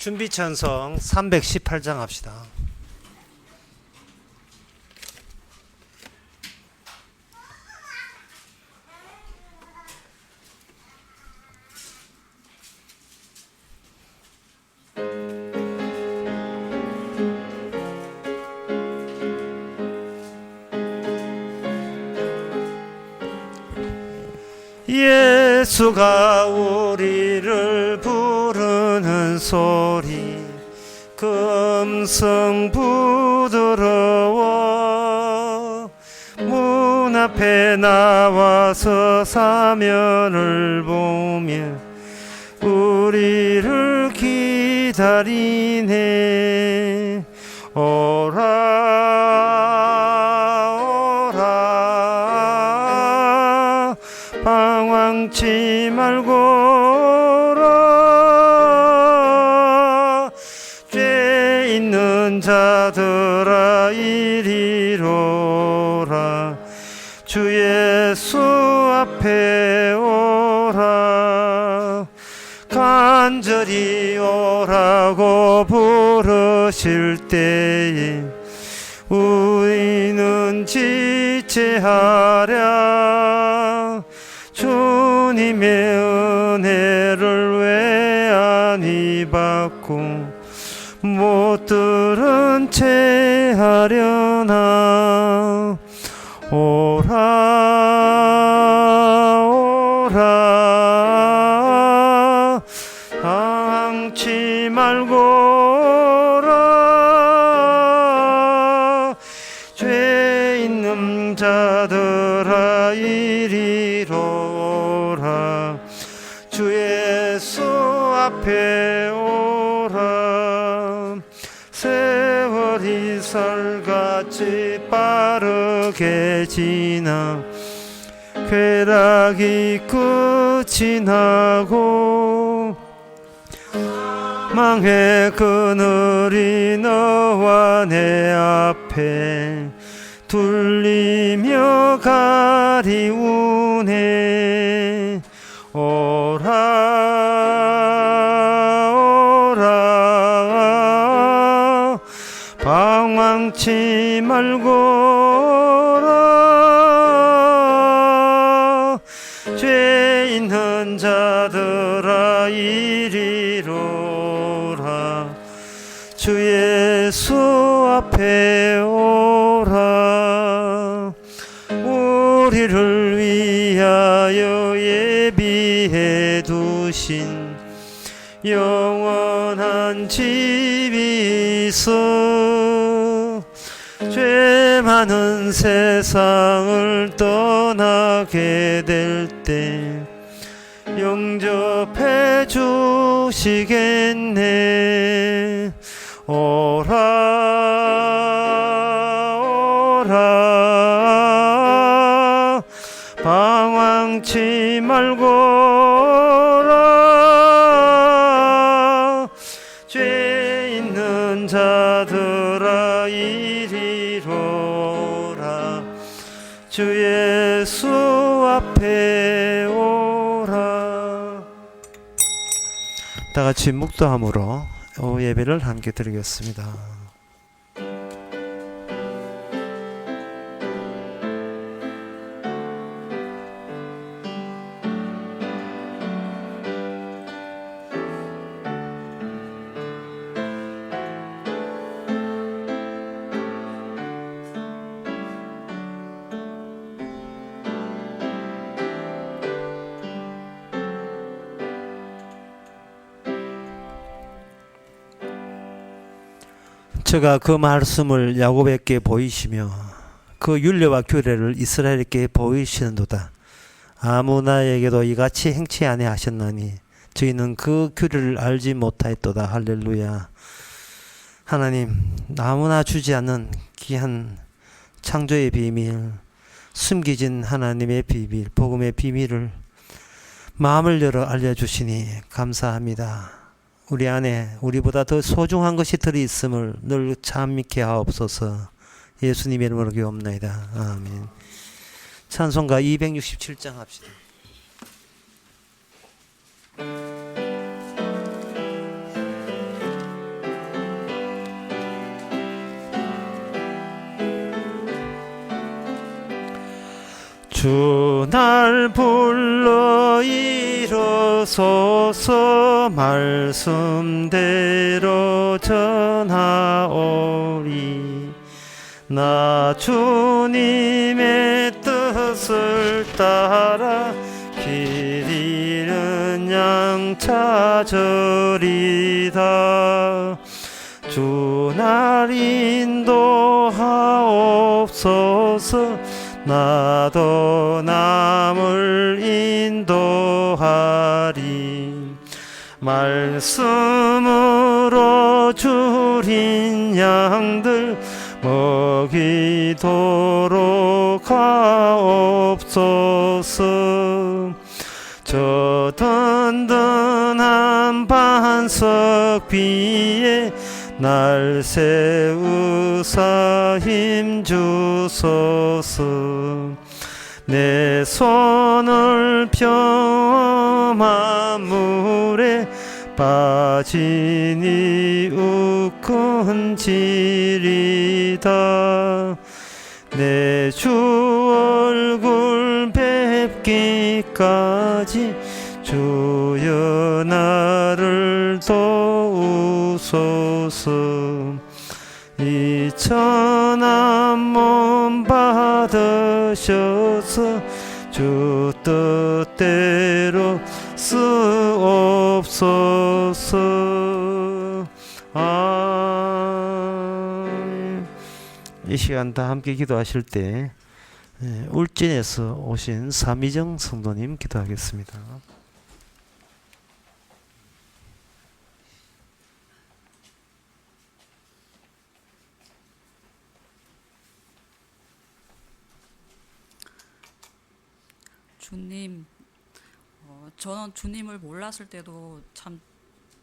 준비찬송 318장 합시다. 예수가 우리를 부르는 소리 그 음성 부드러워 문 앞에 나와서 사면을 보며 우리를 기다리네. 오라 오라 방황치 말고라 죄 있는 자들아 이리로라 주 예수 앞에 오라 간절히 오라고 부르실 때에 우리는 지체하랴. 주님의 은혜를 왜 안이 받고 못 들은 채 하려나. 오라 오라 방황치 말고라 죄 있는 자들아 이리로라 주 예수 앞에 오라. 세월이 설같이 빠르게 지나 쾌락이 끝이 나고 망해 그늘이 너와 내 앞에 둘리며 가리우네. 오라 오라 방황치 말고라 죄 있는 자들아 이리로라 주 예수 앞에 오라. 우리를 위하여 예비해 두신 영원한 집이 있어 죄 많은 세상을 떠나게 될 때 영접해 주시겠네. 오라 오라 방황치 말고라 죄 있는 자들아 이리로라 주 예수 앞에 오라. 다같이 묵도함으로 예배를 함께 드리겠습니다. 저가 그 말씀을 야곱에게 보이시며 그 율례와 규례를 이스라엘에게 보이시는도다. 아무 나에게도 이같이 행치 아니하셨나니 저희는 그 규례를 알지 못하였도다. 할렐루야. 하나님, 아무나 주지 않는 귀한 창조의 비밀, 숨기진 하나님의 비밀, 복음의 비밀을 마음을 열어 알려주시니 감사합니다. 우리 안에 우리보다 더 소중한 것이 들어있음을 늘 참 믿게 하옵소서. 예수님의 이름으로 기도옵나이다. 아멘. 찬송가 267장 합시다. 주 날 불러 일어서서 말씀대로 전하오리. 나 주님의 뜻을 따라 길 잃은 양 찾으리다. 주 날 인도하옵소서. 나도 남을 인도하리. 말씀으로 줄인 양들 먹이도록 하옵소서. 저 든든한 반석 위에 날 세우사 힘주소서. 내 손을 평험한 물에 빠지니 우건지리다. 내 주 얼굴 뵙기까지 주여 나를 도우소서. 이 천한 몸 받으셔서 주 뜻대로 쓰옵소서. 이 시간 다 함께 기도하실 때 울진에서 오신 삼희정 성도님 기도하겠습니다. 주님, 저는 주님을 몰랐을 때도 참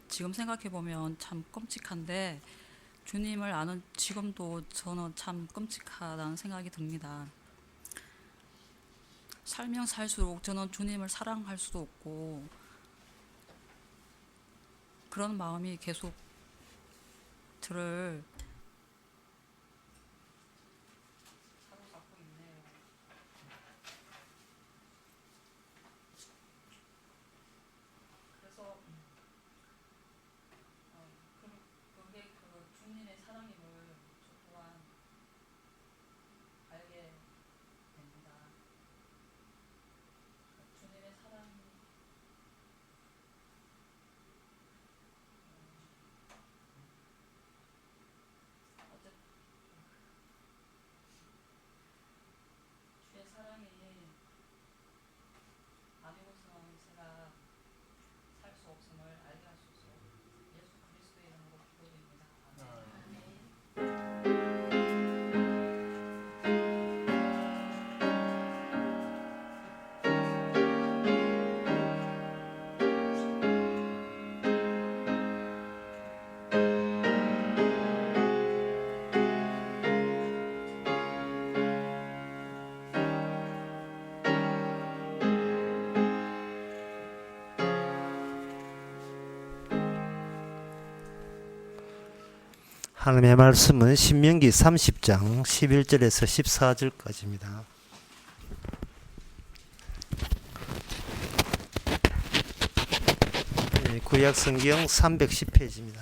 지금 생각해보면 참 끔찍한데 주님을 아는 지금도 저는 참 끔찍하다는 생각이 듭니다. 살면 살수록 저는 주님을 사랑할 수도 없고 그런 마음이 계속 저를 사로잡고 있네요. 그래서 그게 그 주님의 사랑임을 저 또한 알게 됩니다. 주님의 사랑이 어쨌든 주의 사랑이 아니고서는 제가 살 수 없음을 알게 하소서. 예수 그리스도의 이름으로 기도드립니다. 아멘. 하나님의 말씀은 신명기 30장 11절에서 14절까지입니다. 구약 성경 310페이지입니다.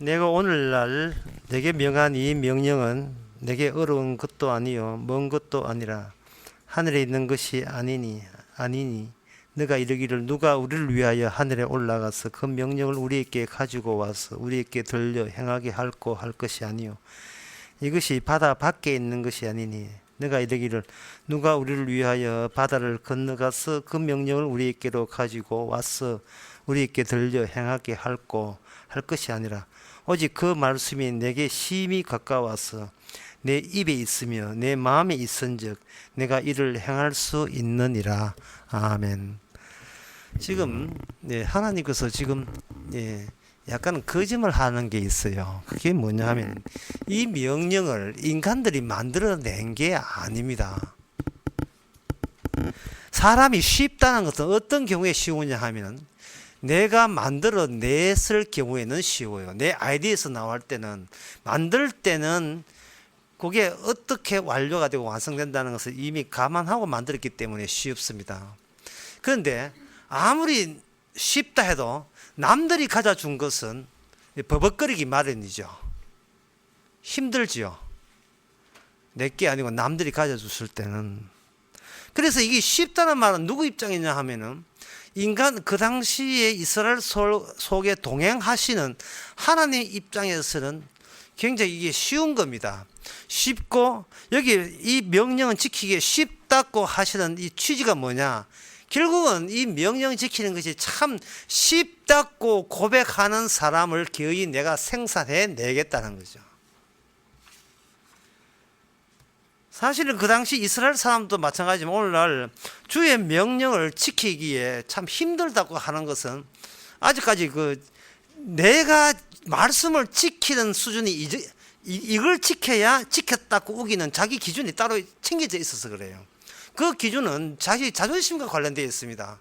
내가 오늘날 내게 명한 이 명령은 내게 어려운 것도 아니요 먼 것도 아니라 하늘에 있는 것이 아니니 너가 이르기를 누가 우리를 위하여 하늘에 올라가서 그 명령을 우리에게 가지고 와서 우리에게 들려 행하게 할고 할 것이 아니요 이것이 바다 밖에 있는 것이 아니니 너가 이르기를 누가 우리를 위하여 바다를 건너가서 그 명령을 우리에게로 가지고 와서 우리에게 들려 행하게 할고 할 것이 아니라 오직 그 말씀이 내게 심히 가까워서 내 입에 있으며 내 마음에 있은즉 내가 이를 행할 수 있느니라. 아멘. 지금 하나님께서 지금 약간 거짓말하는 게 있어요. 그게 뭐냐 하면 이 명령을 인간들이 만들어낸 게 아닙니다. 사람이 쉽다는 것은 어떤 경우에 쉬우냐 하면 내가 만들어 냈을 경우에는 쉬워요. 내 아이디에서 나올 때는, 만들 때는 그게 어떻게 완료가 되고 완성된다는 것을 이미 감안하고 만들었기 때문에 쉽습니다. 그런데 아무리 쉽다 해도 남들이 가져준 것은 버벅거리기 마련이죠. 힘들지요. 내게 아니고 남들이 가져줬을 때는. 그래서 이게 쉽다는 말은 누구 입장이냐 하면은 인간, 그 당시에 이스라엘 속에 동행하시는 하나님 입장에서는 굉장히 이게 쉬운 겁니다. 쉽고, 여기 이 명령은 지키기에 쉽다고 하시는 이 취지가 뭐냐? 결국은 이 명령 지키는 것이 참 쉽다고 고백하는 사람을 기어이 내가 생산해 내겠다는 거죠. 사실은 그 당시 이스라엘 사람도 마찬가지지만 오늘날 주의 명령을 지키기에 참 힘들다고 하는 것은 아직까지 내가 말씀을 지키는 수준이 이걸 지켜야 지켰다고 우기는 자기 기준이 따로 챙겨져 있어서 그래요. 그 기준은 자기 자존심과 관련되어 있습니다.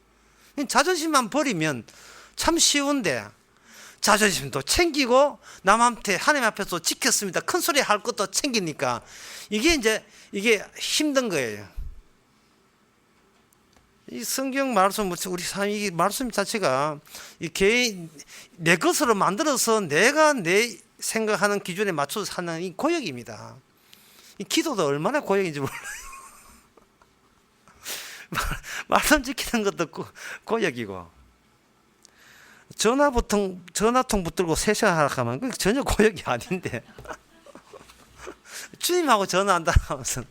자존심만 버리면 참 쉬운데, 자존심도 챙기고 남한테 하나님 앞에서 지켰습니다 큰 소리 할 것도 챙기니까 이게 힘든 거예요. 이 성경 말씀, 우리 이 말씀 자체가 이 개인 내 것으로 만들어서 내가 내 생각하는 기준에 맞춰서 사는 이 고역입니다. 이 기도도 얼마나 고역인지 몰라요. 말씀 지키는 것도 고역이고, 전화통 붙들고 3시간 하라 하면 그게 전혀 고역이 아닌데 주님하고 전화한다 하면서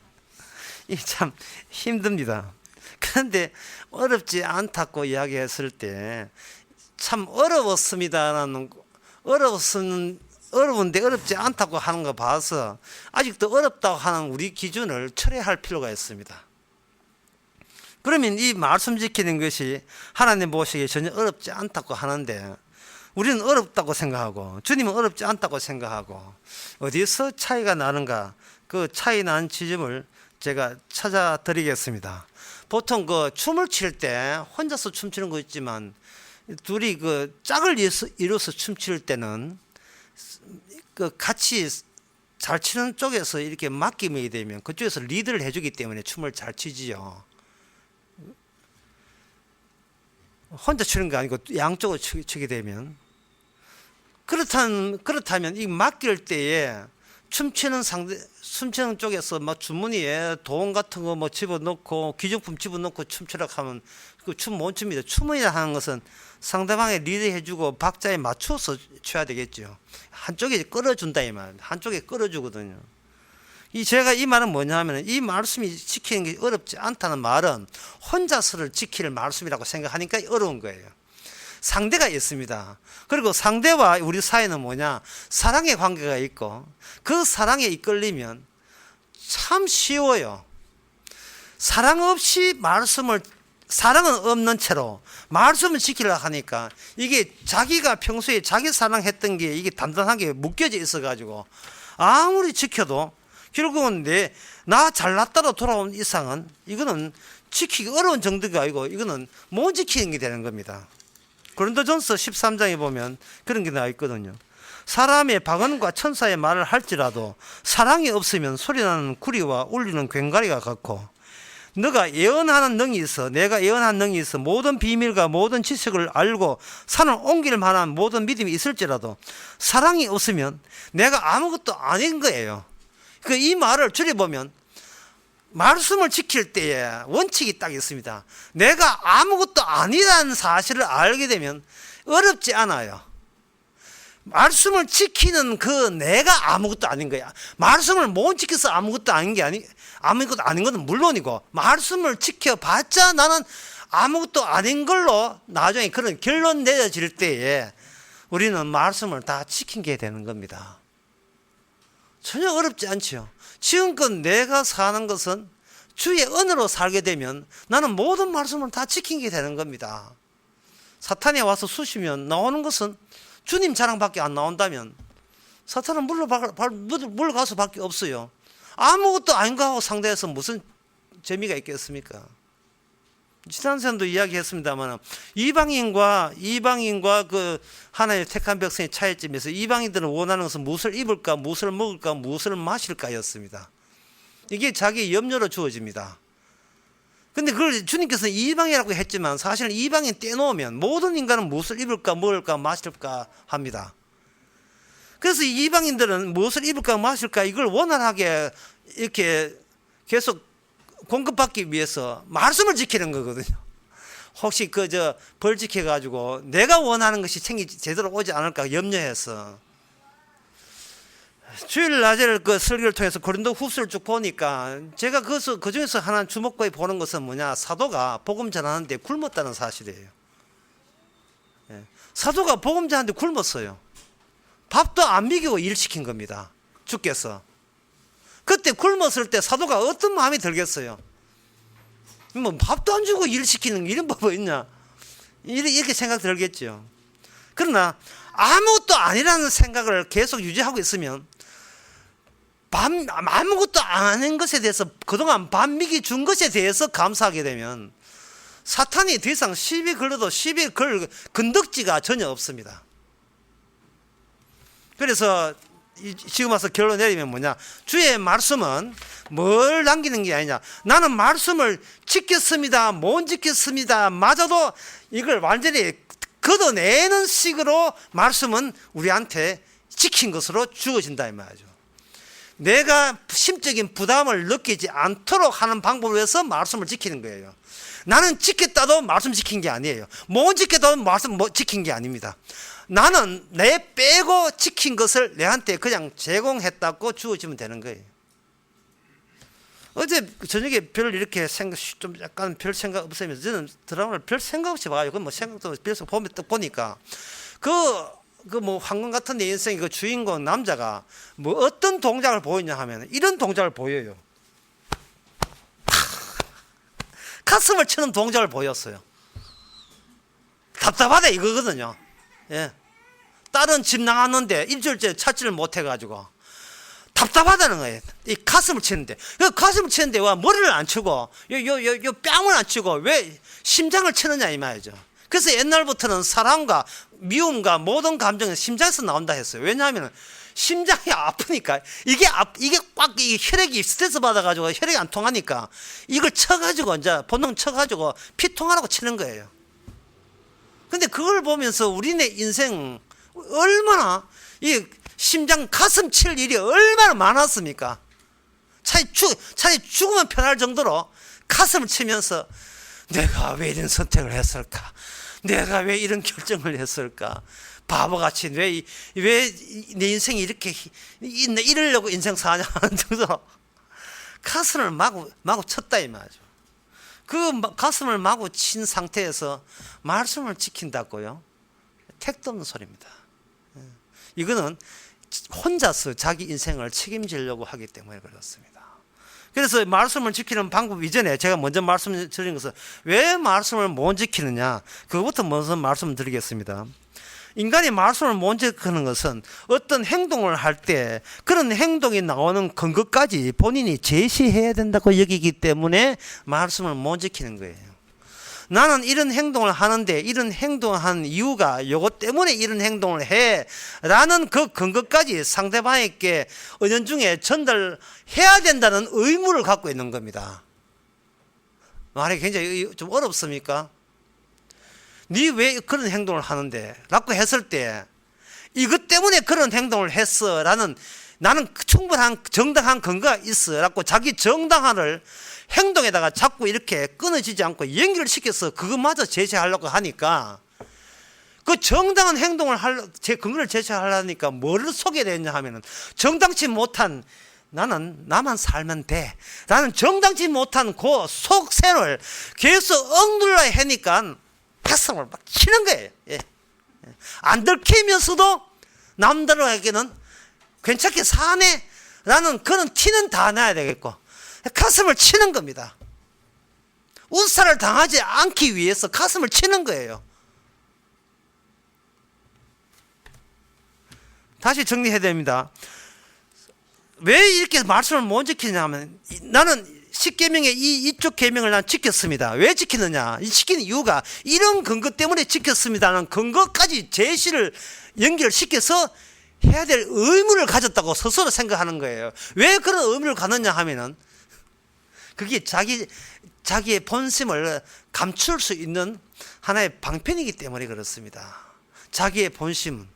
이게 참 힘듭니다. 그런데 어렵지 않다고 이야기했을 때 참 어려웠습니다라는, 어려운데 어렵지 않다고 하는 거 봐서 아직도 어렵다고 하는 우리 기준을 철회할 필요가 있습니다. 그러면 이 말씀 지키는 것이 하나님 보시기에 전혀 어렵지 않다고 하는데 우리는 어렵다고 생각하고 주님은 어렵지 않다고 생각하고 어디서 차이가 나는가, 그 차이 나는 지점을 제가 찾아 드리겠습니다. 보통 춤을 출 때 혼자서 춤추는 거 있지만 둘이 짝을 이뤄서 춤출 때는 같이 잘 치는 쪽에서 이렇게 맡김이 되면 그쪽에서 리드를 해주기 때문에 춤을 잘 추지요. 혼자 추는 게 아니고 양쪽으로 추게 되면, 그렇다면 이 맡길 때에 춤추는 쪽에서 막 주머니에 돈 같은 거 집어넣고 기존품 집어넣고 춤추라고 하면 그 춤 못 춥니다. 춤이라 하는 것은 상대방에 리드해주고 박자에 맞춰서 춰야 되겠죠. 한쪽에 끌어준다 이 말, 한쪽에 끌어주거든요. 제가 이 말은 뭐냐 하면, 이 말씀이 지키는 게 어렵지 않다는 말은 혼자서를 지킬 말씀이라고 생각하니까 어려운 거예요. 상대가 있습니다. 그리고 상대와 우리 사이는 뭐냐, 사랑의 관계가 있고 그 사랑에 이끌리면 참 쉬워요. 사랑 없이 사랑은 없는 채로 말씀을 지키려고 하니까 이게 자기가 평소에 자기 사랑했던 게 이게 단단하게 묶여져 있어 가지고 아무리 지켜도 결국은 나 잘났다로 돌아온 이상은 이거는 지키기 어려운 정도가 아니고 이거는 못 지키는 게 되는 겁니다. 고린도전서 13장에 보면 그런 게 나와 있거든요. 사람의 방언과 천사의 말을 할지라도 사랑이 없으면 소리나는 구리와 울리는 괭가리가 같고, 너가 예언하는 능이 있어, 내가 예언하는 능이 있어 모든 비밀과 모든 지식을 알고 산을 옮길 만한 모든 믿음이 있을지라도 사랑이 없으면 내가 아무것도 아닌 거예요. 이 말을 줄여보면 말씀을 지킬 때에 원칙이 딱 있습니다. 내가 아무것도 아니라는 사실을 알게 되면 어렵지 않아요. 말씀을 지키는 내가 아무것도 아닌 거야. 말씀을 못 지켜서 아무것도 아닌 것은 물론이고, 말씀을 지켜봤자 나는 아무것도 아닌 걸로 나중에 그런 결론 내려질 때에 우리는 말씀을 다 지킨 게 되는 겁니다. 전혀 어렵지 않지요. 지금껏 내가 사는 것은 주의 은혜로 살게 되면 나는 모든 말씀을 다 지킨 게 되는 겁니다. 사탄이 와서 쑤시면 나오는 것은 주님 자랑밖에 안 나온다면 사탄은 물러가서 밖에 없어요. 아무것도 아닌 거하고 상대해서 무슨 재미가 있겠습니까? 지난 시간도 이야기했습니다만 이방인과 그 하나님의 택한 백성의 차이점에서 이방인들은 원하는 것은 무엇을 입을까, 무엇을 먹을까, 무엇을 마실까였습니다. 이게 자기 염려로 주어집니다. 근데 그걸 주님께서는 이방이라고 했지만 사실은 이방인 떼놓으면 모든 인간은 무엇을 입을까, 먹을까, 마실까 합니다. 그래서 이방인들은 무엇을 입을까, 마실까 이걸 원활하게 이렇게 계속 공급받기 위해서 말씀을 지키는 거거든요. 혹시 벌 지켜가지고 내가 원하는 것이 제대로 오지 않을까 염려해서. 주일 낮에 그 설교를 통해서 고린도 후서를 쭉 보니까 제가 그 중에서 하나 주목해 보는 것은 뭐냐, 사도가 복음 전하는데 굶었다는 사실이에요. 사도가 복음 전하는데 굶었어요. 밥도 안 먹이고 일 시킨 겁니다. 주께서. 그때 굶었을 때 사도가 어떤 마음이 들겠어요? 뭐 밥도 안 주고 일 시키는 이런 법이 있냐? 이렇게 생각 들겠죠. 그러나 아무것도 아니라는 생각을 계속 유지하고 있으면 아무것도 안 하는 것에 대해서 그동안 밥 먹이 준 것에 대해서 감사하게 되면 사탄이 더 이상 시비 걸려도 시비 걸 건덕지가 전혀 없습니다. 그래서 지금 와서 결론 내리면 뭐냐, 주의 말씀은 뭘 남기는 게 아니냐, 나는 말씀을 지켰습니다, 못 지켰습니다, 맞아도 이걸 완전히 걷어내는 식으로 말씀은 우리한테 지킨 것으로 주어진다 이 말이죠. 내가 심적인 부담을 느끼지 않도록 하는 방법을 위해서 말씀을 지키는 거예요. 나는 지켰다도 말씀 지킨 게 아니에요. 못 지켰다도 말씀 지킨 게 아닙니다. 나는 내 빼고 지킨 것을 내한테 그냥 제공했다고 주어지면 되는 거예요. 어제 저녁에 별 이렇게 좀 약간 별 생각 없으면서 저는 드라마를 별 생각 없이 봐요. 뭐 생각도 별서 보니까 뭐 황금 같은 내 인생의 그 주인공 남자가 뭐 어떤 동작을 보이냐 하면 이런 동작을 보여요. 가슴을 치는 동작을 보였어요. 답답하다 이거거든요. 예. 딸은 집 나갔는데 일주일째 찾지를 못해가지고 답답하다는 거예요. 이 가슴을 치는데, 그 가슴을 치는데 왜 머리를 안 치고 요 뺨을 안 치고 왜 심장을 치느냐 이 말이죠. 그래서 옛날부터는 사랑과 미움과 모든 감정은 심장에서 나온다 했어요. 왜냐하면 심장이 아프니까 이게 꽉 혈액이 스트레스 받아가지고 혈액이 안 통하니까 이걸 쳐가지고 이제 본능 쳐가지고 피 통하라고 치는 거예요. 근데 그걸 보면서 우리네 인생 얼마나 이 심장 가슴 칠 일이 얼마나 많았습니까? 차라리 죽으면 편할 정도로 가슴을 치면서 내가 왜 이런 선택을 했을까? 내가 왜 이런 결정을 했을까? 바보같이 왜 내 인생이 이렇게 이러려고 인생 사냐 하는 정도로 가슴을 마구 쳤다 이 말이죠. 그 가슴을 마구 친 상태에서 말씀을 지킨다고요? 택도 없는 소리입니다. 이거는 혼자서 자기 인생을 책임지려고 하기 때문에 그렇습니다. 그래서 말씀을 지키는 방법 이전에 제가 먼저 말씀드린 것은 왜 말씀을 못 지키느냐, 그것부터 먼저 말씀드리겠습니다. 인간이 말씀을 못 지키는 것은 어떤 행동을 할 때 그런 행동이 나오는 근거까지 본인이 제시해야 된다고 여기기 때문에 말씀을 못 지키는 거예요. 나는 이런 행동을 하는데 이런 행동을 한 이유가 이것 때문에 이런 행동을 해 라는 그 근거까지 상대방에게 은연중에 전달해야 된다는 의무를 갖고 있는 겁니다. 말이 굉장히 좀 어렵습니까? 네 왜 그런 행동을 하는데 라고 했을 때 이것 때문에 그런 행동을 했어 라는 나는 충분한 정당한 근거가 있어 라고 자기 정당한을 행동에다가 자꾸 이렇게 끊어지지 않고 연결을 시켜서 그것마저 제시하려고 하니까 그 정당한 행동을 제 근거를 제시하려니까 뭐를 소개했냐 하면은 정당치 못한 나만 살면 돼 라는 정당치 못한 그 속셈을 계속 억눌러야 하니까 가슴을 막 치는 거예요. 예. 안 들키면서도 남들에게는 괜찮게 사네 라는 그런 티는 다 나야 되겠고 가슴을 치는 겁니다. 우살을 당하지 않기 위해서 가슴을 치는 거예요. 다시 정리해야 됩니다. 왜 이렇게 말씀을 못 지키냐면 나는 십계명의 이쪽 계명을 난 지켰습니다. 왜 지키느냐? 이 지키는 이유가 이런 근거 때문에 지켰습니다는 근거까지 제시를 연결시켜서 해야 될 의무를 가졌다고 스스로 생각하는 거예요. 왜 그런 의무를 갖느냐 하면은 그게 자기의 본심을 감출 수 있는 하나의 방편이기 때문에 그렇습니다. 자기의 본심.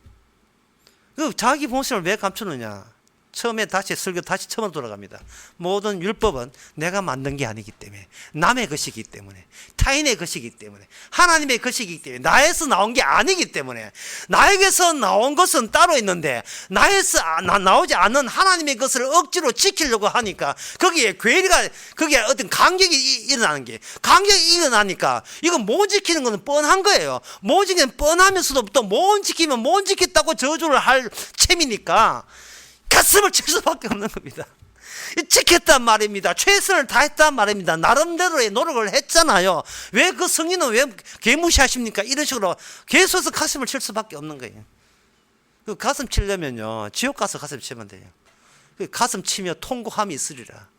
그 자기 본심을 왜 감추느냐? 처음에 다시 처음으로 돌아갑니다. 모든 율법은 내가 만든 게 아니기 때문에, 남의 것이기 때문에, 타인의 것이기 때문에, 하나님의 것이기 때문에, 나에서 나온 게 아니기 때문에, 나에게서 나온 것은 따로 있는데 나에서 나오지 않는 하나님의 것을 억지로 지키려고 하니까 거기에 어떤 간격이 일어나니까 이건 못 지키는 것은 뻔한 거예요. 못 지키는 뻔하면서도 또 못 지키면 못 지켰다고 저주를 할 셈이니까 가슴을 칠 수밖에 없는 겁니다. 지켰단 말입니다. 최선을 다했단 말입니다. 나름대로의 노력을 했잖아요. 왜 그 성인은 왜 개무시하십니까? 이런 식으로 계속해서 가슴을 칠 수밖에 없는 거예요. 그 가슴 치려면요, 지옥 가서 가슴 치면 돼요. 그 가슴 치며 통곡함이 있으리라.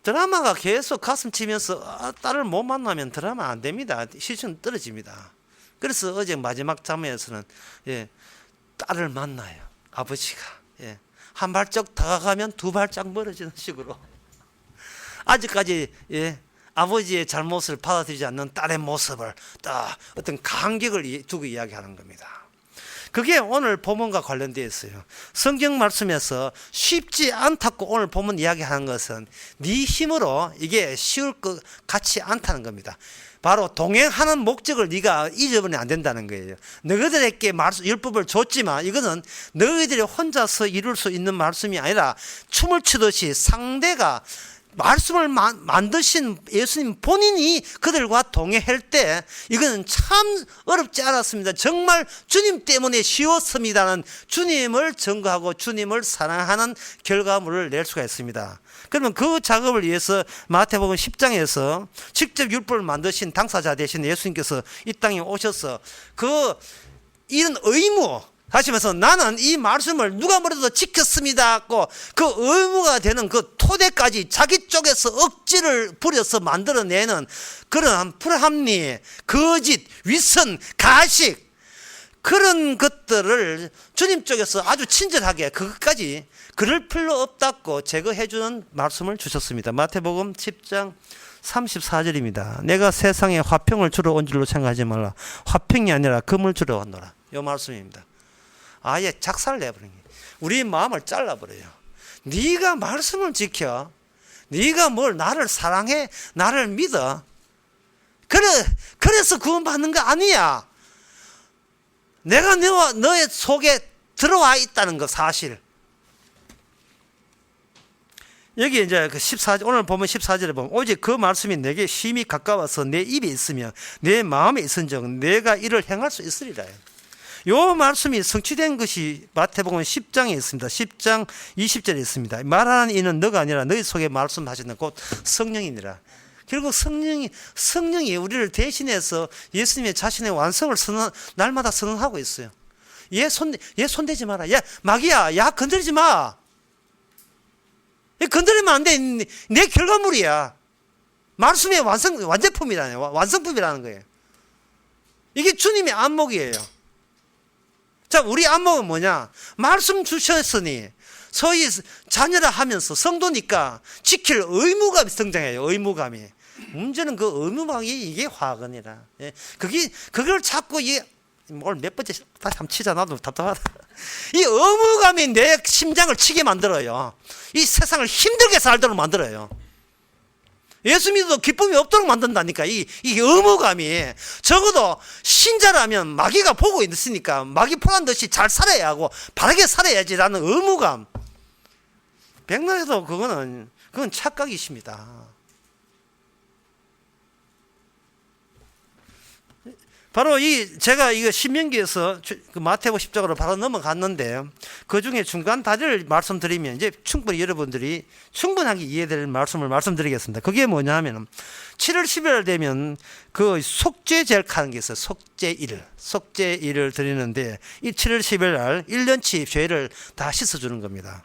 드라마가 계속 가슴 치면서 딸을 못 만나면 드라마 안 됩니다. 시청 떨어집니다. 그래서 어제 마지막 장면에서는 딸을 만나요. 아버지가 한 발짝 다가가면 두 발짝 멀어지는 식으로 아직까지 아버지의 잘못을 받아들이지 않는 딸의 모습을 딱 어떤 간격을 두고 이야기하는 겁니다. 그게 오늘 본문과 관련되어 있어요. 성경 말씀에서 쉽지 않다고 오늘 본문 이야기하는 것은 네 힘으로 이게 쉬울 것 같지 않다는 겁니다. 바로 동행하는 목적을 네가 잊어버리면 안 된다는 거예요. 너희들에게 율법을 줬지만 이거는 너희들이 혼자서 이룰 수 있는 말씀이 아니라 춤을 추듯이 상대가 말씀을 만드신 예수님 본인이 그들과 동행할 때 이거는 참 어렵지 않았습니다. 정말 주님 때문에 쉬웠습니다는 주님을 증거하고 주님을 사랑하는 결과물을 낼 수가 있습니다. 그러면 그 작업을 위해서 마태복음 10장에서 직접 율법을 만드신 당사자 되신 예수님께서 이 땅에 오셔서 이런 의무, 다시 말해서 나는 이 말씀을 누가 뭐래도 지켰습니다 그 의무가 되는 그 토대까지 자기 쪽에서 억지를 부려서 만들어내는 그러한 불합리, 거짓, 위선, 가식 그런 것들을 주님 쪽에서 아주 친절하게 그것까지 그럴 필요 없다고 제거해주는 말씀을 주셨습니다. 마태복음 10장 34절입니다. 내가 세상에 화평을 주러 온 줄로 생각하지 말라. 화평이 아니라 금을 주러 왔노라. 이 말씀입니다. 아예 작살 내버린 거예요. 우리 마음을 잘라버려요. 네가 말씀을 지켜. 네가 나를 사랑해. 나를 믿어. 그래서 구원받는 거 아니야. 내가 너의 속에 들어와 있다는 거 사실. 여기 이제 그 14절, 오늘 보면 14절에 보면 오직 그 말씀이 내게 심히 가까워서 내 입에 있으며 내 마음에 있은즉 내가 이를 행할 수 있으리라. 요 말씀이 성취된 것이 마태복음 10장에 있습니다. 10장 20절에 있습니다. 말하는 이는 너가 아니라 너희 속에 말씀하시는 곧 성령이니라. 결국 성령이 우리를 대신해서 예수님의 자신의 완성을 날마다 선언하고 있어요. 얘 손대지 마라. 야 마귀야, 야 건드리지 마. 건드리면 안 돼. 내 결과물이야. 말씀의 완성품이라는 거예요. 이게 주님의 안목이에요. 자, 우리 안목은 뭐냐? 말씀 주셨으니 소위 자녀라 하면서 성도니까 지킬 의무감이 등장해요. 의무감이. 문제는 그 의무감이 이게 화근이라. 그걸 자꾸 오늘 몇 번째 다시 한번 치자. 나도 답답하다. 이 의무감이 내 심장을 치게 만들어요. 이 세상을 힘들게 살도록 만들어요. 예수 믿어도 기쁨이 없도록 만든다니까. 이 의무감이. 적어도 신자라면 마귀가 보고 있으니까 마귀 포란 듯이 잘 살아야 하고 바르게 살아야지라는 의무감. 백날에도 그건 착각이십니다. 바로 제가 이거 신명기에서 그 마태복음 10장으로 바로 넘어갔는데 그 중에 중간 다리를 말씀드리면 이제 충분히 여러분들이 충분하게 이해될 말씀을 말씀드리겠습니다. 그게 뭐냐 하면 7월 10일 되면 그 속죄제를 하는 게 있어요. 속죄일을 드리는데 이 7월 10일 날 1년치 죄를 다 씻어주는 겁니다.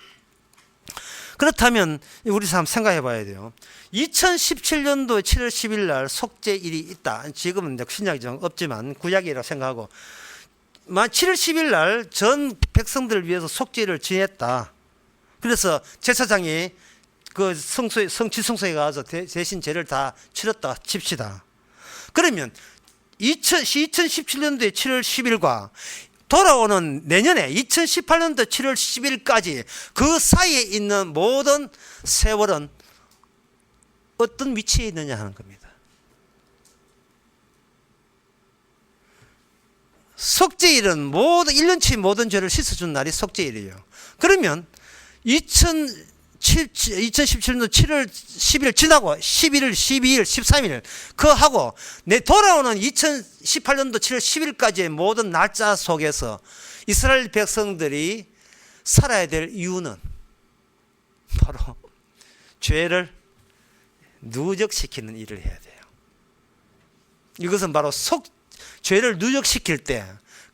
그렇다면 우리 사람 생각해 봐야 돼요. 2017년도 7월 10일 날 속죄일이 있다. 지금은 이제 신약이 좀 없지만 구약이라고 생각하고 7월 10일 날 전 백성들을 위해서 속죄를 지냈다. 그래서 제사장이 그 성취성소에 가서 대신 죄를 다 치렀다 칩시다. 그러면 2017년도에 7월 10일과 돌아오는 내년에 2018년도 7월 10일까지 그 사이에 있는 모든 세월은 어떤 위치에 있느냐 하는 겁니다. 속죄일은 모든 1년치 모든 죄를 씻어준 날이 속죄일이에요. 그러면 2017년도 7월 10일 지나고 11일, 12일, 13일 그거 하고 내 돌아오는 2018년도 7월 10일까지의 모든 날짜 속에서 이스라엘 백성들이 살아야 될 이유는 바로 죄를 누적시키는 일을 해야 돼요. 이것은 바로 죄를 누적시킬 때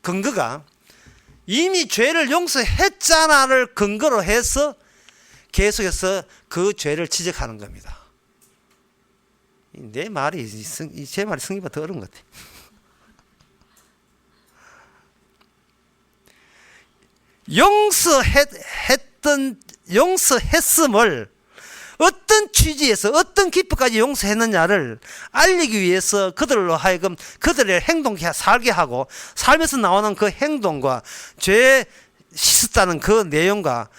근거가 이미 죄를 용서했잖아를 근거로 해서 계속해서 그 죄를 지적하는 겁니다. 제 말이 승리보다 더 어려운 것 같아요. 용서했음을 어떤 취지에서 어떤 기법까지 용서했느냐를 알리기 위해서 그들로 하여금 그들을 행동해 살게 하고 살면서 나오는 그 행동과 죄 씻었다는 그 내용과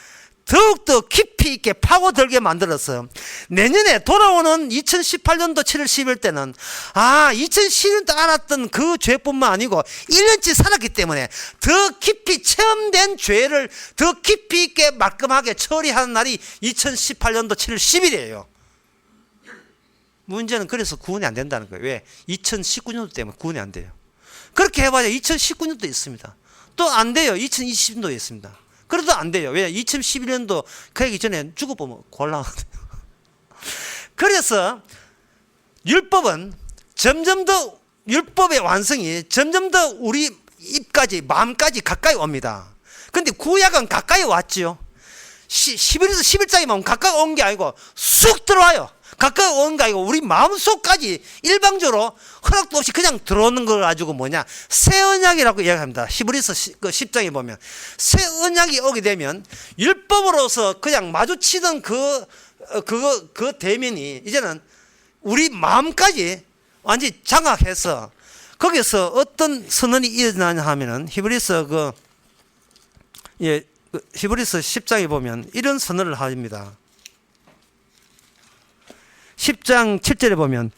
더욱더 깊이 있게 파고들게 만들어서 내년에 돌아오는 2018년도 7월 10일 때는 2010년도 알았던 그 죄뿐만 아니고 1년치 살았기 때문에 더 깊이 체험된 죄를 더 깊이 있게 말끔하게 처리하는 날이 2018년도 7월 10일이에요. 문제는 그래서 구원이 안 된다는 거예요. 왜? 2019년도 때문에 구원이 안 돼요. 그렇게 해봐야 2019년도 있습니다. 또 안 돼요. 2020년도에 있습니다. 그래도 안 돼요. 왜? 2011년도 그 얘기 전에 죽어보면 곤란하거든요. 그래서 율법은 점점 더 율법의 완성이 점점 더 우리 입까지 마음까지 가까이 옵니다. 그런데 구약은 가까이 왔지요. 11에서 11장이면 가까이 온 게 아니고 쑥 들어와요. 가까이 온 게 아니고 우리 마음속까지 일방적으로 허락도 없이 그냥 들어오는 걸 가지고 새 언약이라고 이야기합니다. 히브리서 10장에 보면 새 언약이 오게 되면 율법으로서 그냥 마주치던 그 대면이 이제는 우리 마음까지 완전히 장악해서 거기서 어떤 선언이 일어나냐 하면은 히브리서 10장에 보면 이런 선언을 합니다. 10장 7절에 보면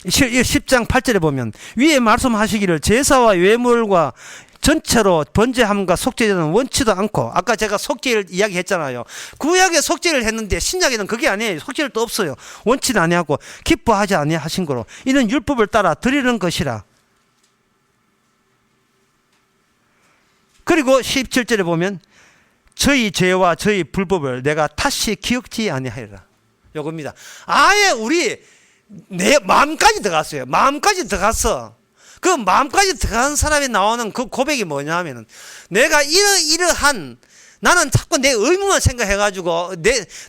10장 8절에 보면 위에 말씀하시기를 제사와 예물과 전체로 번제함과 속죄제는 원치도 않고 아까 제가 속죄를 이야기했잖아요. 구약에 속죄를 했는데 신약에는 그게 아니에요. 속죄를 또 없어요. 원치는 아니하고 기뻐하지 아니하신 거로 이는 율법을 따라 드리는 것이라. 그리고 17절에 보면 저희 죄와 저희 불법을 내가 다시 기억지 아니하리라. 요겁니다. 아예 우리 내 마음까지 들어갔어요. 마음까지 들어가서 그 마음까지 들어간 사람이 나오는 그 고백이 뭐냐 하면은 내가 이러한 나는 자꾸 내 의무만 생각해가지고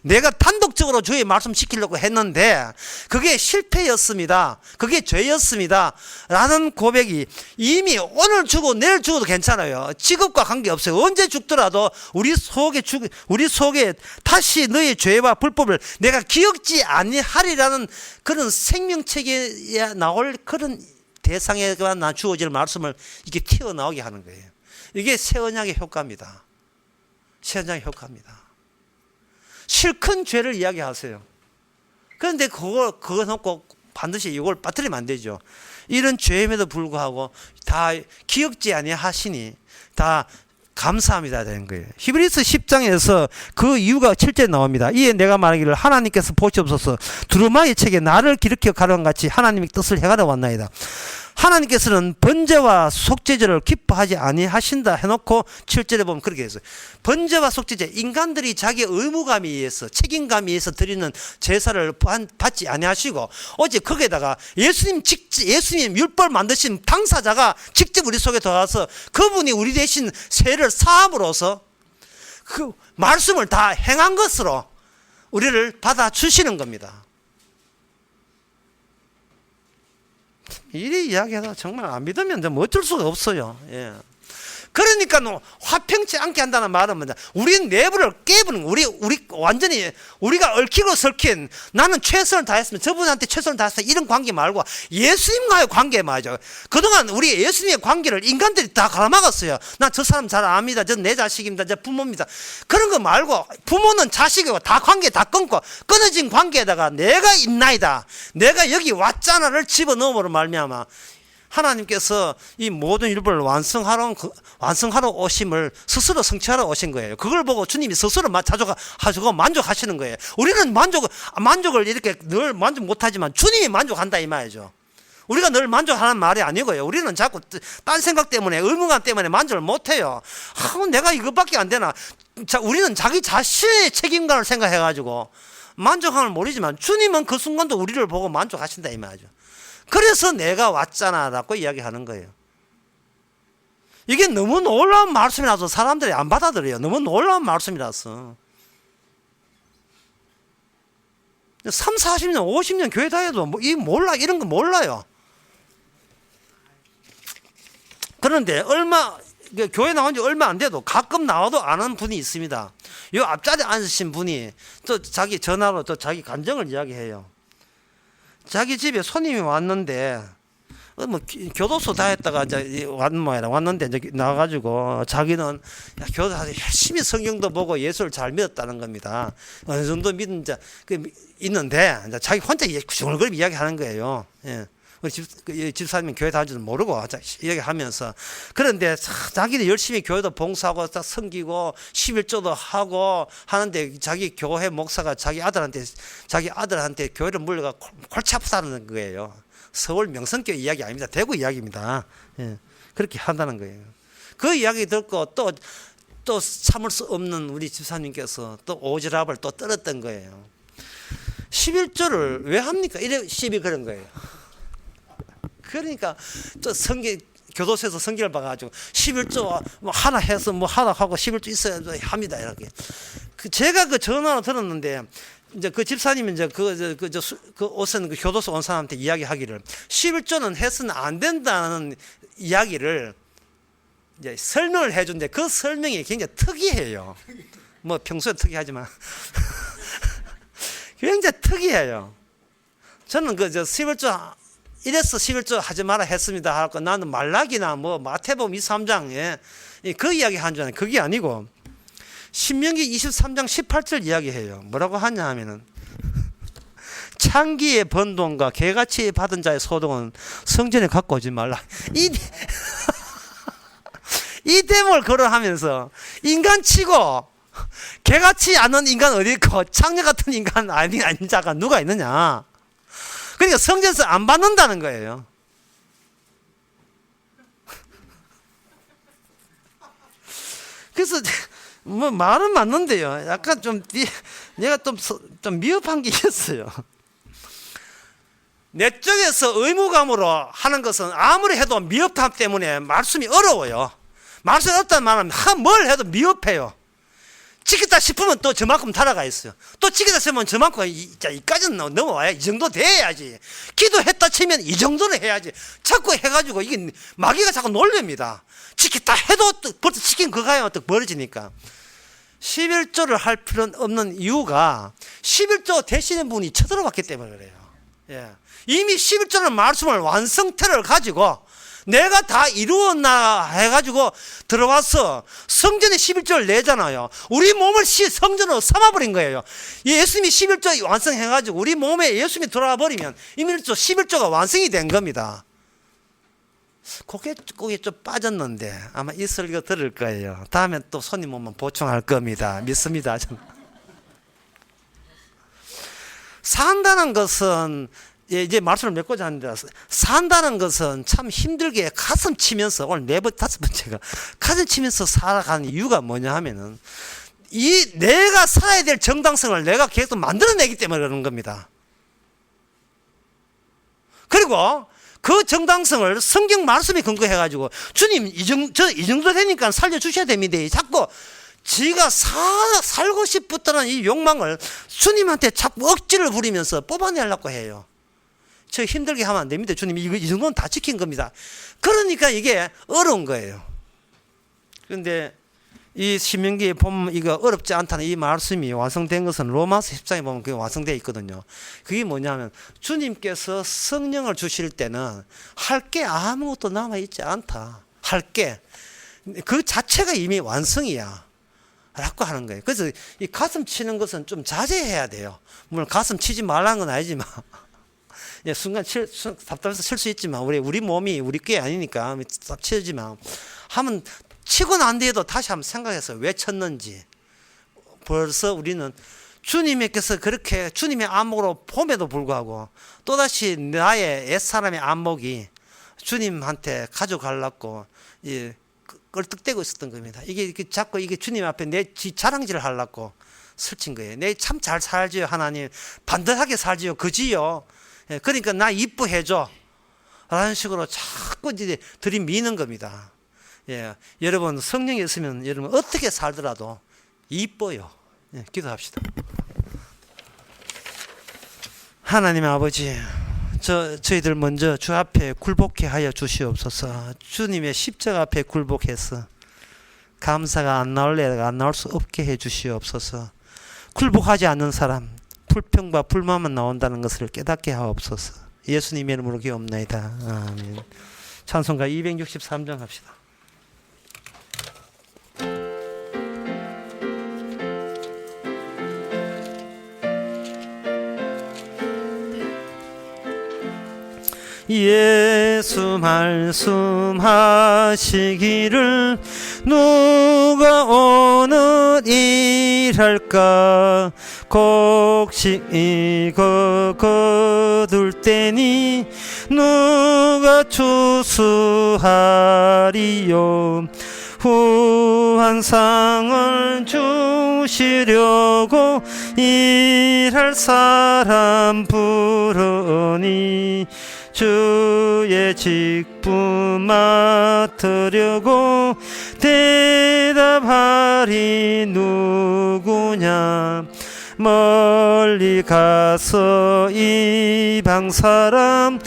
내가 단독적으로 주의 말씀 지키려고 했는데 그게 실패였습니다. 그게 죄였습니다. 라는 고백이 이미 오늘 죽고 내일 죽어도 괜찮아요. 직업과 관계없어요. 언제 죽더라도 우리 속에 다시 너의 죄와 불법을 내가 기억지 아니하리라는 그런 생명체계에 나올 그런 대상에만 주어질 말씀을 이렇게 튀어나오게 하는 거예요. 이게 새 언약의 효과입니다. 새 언약의 효과입니다. 실컷 죄를 이야기하세요. 그런데 그거 놓고 반드시 이걸 빠뜨리면 안 되죠. 이런 죄임에도 불구하고 다 기억지 아니하시니 다 감사합니다 되는 거예요. 히브리서 10장에서 그 이유가 7절에 나옵니다. 이에 내가 말하기를 하나님께서 보시옵소서 두루마리 책에 나를 기록해 가려는 같이 하나님의 뜻을 행하러 왔나이다. 하나님께서는 번제와 속죄제를 기뻐하지 아니하신다 해놓고 7절에 보면 그렇게 했어요. 번제와 속죄제, 인간들이 자기 의무감에 의해서 책임감에 의해서 드리는 제사를 받지 아니하시고 오직 거기에다가 예수님 율법 만드신 당사자가 직접 우리 속에 들어와서 그분이 우리 대신 죄를 사함으로써 그 말씀을 다 행한 것으로 우리를 받아주시는 겁니다. 이 이야기하다 정말 안 믿으면 뭐 어쩔 수가 없어요. 예. 그러니까 화평치 않게 한다는 말은 뭐냐? 우리 내부를 깨부는 우리 완전히 우리가 얽히고 설킨 나는 최선을 다했으면 저분한테 최선을 다했어 이런 관계 말고 예수님과의 관계 말이죠. 그동안 우리 예수님의 관계를 인간들이 다 갈아막았어요. 나 저 사람 잘 압니다. 저 내 자식입니다. 저 부모입니다. 그런 거 말고 부모는 자식이고 다 관계 다 끊고 끊어진 관계에다가 내가 있나이다. 내가 여기 왔잖아를 집어넣음으로 말미암아 하나님께서 이 모든 일부를 완성하러 오심을 스스로 성취하러 오신 거예요. 그걸 보고 주님이 스스로 자족하시고 만족하시는 거예요. 우리는 만족을 이렇게 늘 만족 못하지만 주님이 만족한다 이 말이죠. 우리가 늘 만족하는 말이 아니고요. 우리는 자꾸 딴 생각 때문에 의무감 때문에 만족을 못해요. 내가 이것밖에 안 되나. 우리는 자기 자신의 책임감을 생각해가지고 만족함을 모르지만 주님은 그 순간도 우리를 보고 만족하신다 이 말이죠. 그래서 내가 왔잖아 라고 이야기하는 거예요. 이게 너무 놀라운 말씀이라서 사람들이 안 받아들여요. 너무 놀라운 말씀이라서 3, 40년 50년 교회 다녀도 이런 거 몰라요. 그런데 교회 나온 지 얼마 안 돼도 가끔 나와도 아는 분이 있습니다. 이 앞자리에 앉으신 분이 또 자기 전화로 또 자기 감정을 이야기해요. 자기 집에 손님이 왔는데 교도소 다녔다가 이제 왔는데 이제 나와가지고 자기는 교도소 열심히 성경도 보고 예수를 잘 믿었다는 겁니다. 어느 정도 믿은 있는데 이제 자기 혼자 중얼거리 이야기하는 거예요. 예. 우리 집사님은 교회 다니지도 모르고 이야기하면서 그런데 자기는 열심히 교회도 봉사하고 섬기고 11조도 하고 하는데 자기 교회 목사가 자기 아들한테 교회를 물려가 골치 아프다는 거예요. 서울 명성교회 이야기 아닙니다. 대구 이야기입니다. 예. 그렇게 한다는 거예요. 그 이야기 듣고 또 참을 수 없는 우리 집사님께서 또 오지랖을 또 떨었던 거예요. 11조를 왜 합니까? 이래 시비 그런 거예요. 그러니까 또 교도소에서 성경을 봐가지고 11조 하나 해서 하나 하고 11조 있어야 합니다. 이렇게. 제가 그 전화로 들었는데 이제 그 집사님이 이제 옷은 교도소 온 사람한테 이야기하기를 11조는 해서는 안 된다는 이야기를 이제 설명을 해준데 그 설명이 굉장히 특이해요. 평소에 특이하지만 굉장히 특이해요. 저는 11조 이래서 11조 하지 마라 했습니다 하고 나는 말라기나 마태복음 23장에 그 이야기 한 줄 아는 그게 아니고 신명기 23장 18절 이야기해요. 뭐라고 하냐 하면은 창기의 번동과 개같이 받은 자의 소동은 성전에 갖고 오지 말라. 이 대목을 거론하면서 인간치고 개같이 않은 인간 어디 있고 창녀 같은 인간 아닌 자가 누가 있느냐. 그러니까 성전에서 안 받는다는 거예요. 그래서 말은 맞는데요. 약간 내가 좀 미흡한 게 있었어요. 내 쪽에서 의무감으로 하는 것은 아무리 해도 미흡함 때문에 말씀이 어려워요. 말씀이 어렵다는 말은 뭘 해도 미흡해요. 지켰다 싶으면 또 저만큼 달아가 있어요. 또 지켰다 싶으면 저만큼 이까지는 넘어와야 이 정도 돼야지. 기도했다 치면 이 정도는 해야지. 자꾸 해가지고 이게 마귀가 자꾸 놀립니다. 지켰다 해도 또 벌써 지킨 그가야 또 벌어지니까. 11조를 할 필요는 없는 이유가 11조 되시는 분이 쳐들어왔기 때문에 그래요. 예. 이미 11조는 말씀을 완성태를 가지고 내가 다 이루었나 해가지고 들어와서 성전에 11조를 내잖아요. 우리 몸을 성전으로 삼아버린 거예요. 예수님이 11조 완성해가지고 우리 몸에 예수님이 들어와 버리면 이미 11조가 완성이 된 겁니다. 그게 좀 빠졌는데 아마 이 설교 들을 거예요. 다음에 또 손님 오면 보충할 겁니다. 믿습니다. 산다는 것은 이제 말씀을 맺고자 하는데 산다는 것은 참 힘들게 가슴 치면서 오늘 5번째가 가슴 치면서 살아가는 이유가 뭐냐 하면은 내가 살아야 될 정당성을 내가 계속 만들어내기 때문에 그러는 겁니다. 그리고 그 정당성을 성경 말씀에 근거해가지고 주님 이 정도 되니까 살려주셔야 됩니다. 자꾸 지가 살고 싶었다는 이 욕망을 주님한테 자꾸 억지를 부리면서 뽑아내려고 해요. 저 힘들게 하면 안 됩니다. 주님 이 정도는 다 지킨 겁니다. 그러니까 이게 어려운 거예요. 그런데 이 신명기에 보면 이거 어렵지 않다는 이 말씀이 완성된 것은 로마서 10장에 보면 그게 완성되어 있거든요. 그게 뭐냐면 주님께서 성령을 주실 때는 할 게 아무것도 남아있지 않다. 할 게 그 자체가 이미 완성이야 라고 하는 거예요. 그래서 이 가슴 치는 것은 좀 자제해야 돼요. 물론 가슴 치지 말라는 건 아니지만 순간 답답해서 칠 수 있지만 우리 몸이 우리 게 아니니까 딱 치지만 하면 치고 난 뒤에도 다시 한번 생각해서 왜 쳤는지. 벌써 우리는 주님께서 그렇게 주님의 안목으로 봄에도 불구하고 또다시 나의 옛사람의 안목이 주님한테 가져가려고 껄떡대고 있었던 겁니다. 이게 자꾸 이게 주님 앞에 내 자랑질을 하려고 설친 거예요. 내 참 잘 살지요 하나님. 반듯하게 살지요 그지요. 그러니까 나 이뻐해줘 라는 식으로 자꾸 이제 들이미는 겁니다. 예, 여러분 성령이 있으면 여러분 어떻게 살더라도 이뻐요. 예, 기도합시다. 하나님 아버지, 저희들 먼저 주 앞에 굴복해 하여 주시옵소서. 주님의 십자가 앞에 굴복해서 감사가 안 나올래가 안 나올 수 없게 해 주시옵소서. 굴복하지 않는 사람 불평과 불만만 나온다는 것을 깨닫게 하옵소서. 예수님의 이름으로 기도옵나이다. 아멘. 찬송가 263장 합시다. 예수 말씀하시기를 누가 오늘 일할까 곡식 이거 거둘 때니 누가 추수하리요 후한상을 주시려고 일할 사람 부르니 주의 직분 맡으려고 대답하리 누구냐 멀리 가서 이방 사람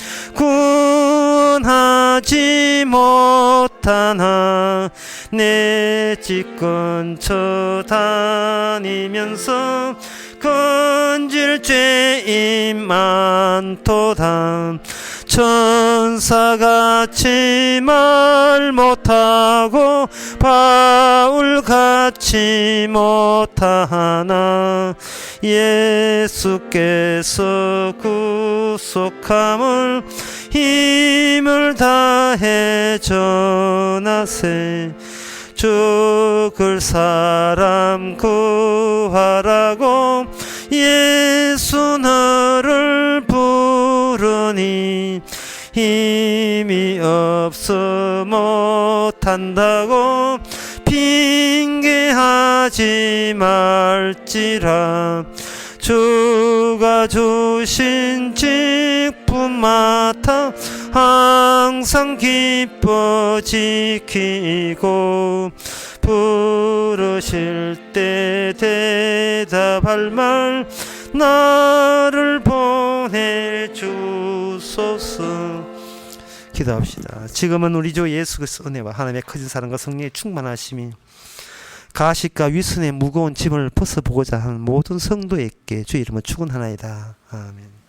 구원하지 못하나 내 집 근처 다니면서 건질 죄인 많도다 천사같이 말 못하고 바울같이 못하나 예수께서 구속함을 힘을 다해 전하세 죽을 사람 구하라고 예수 너를 부르니 힘이 없어 못한다고 핑계하지 말지라 주가 주신 직분 맡아 항상 기뻐 지키고 부르실 때 대답할 말 나를 보내주소서. 기도합시다. 지금은 우리 주 예수 그리스도 은혜와 하나님의 크신 사랑과 성령의 충만하심이 가식과 위선의 무거운 짐을 벗어보고자 하는 모든 성도에게 주의 이름으로 축원하나이다. 아멘.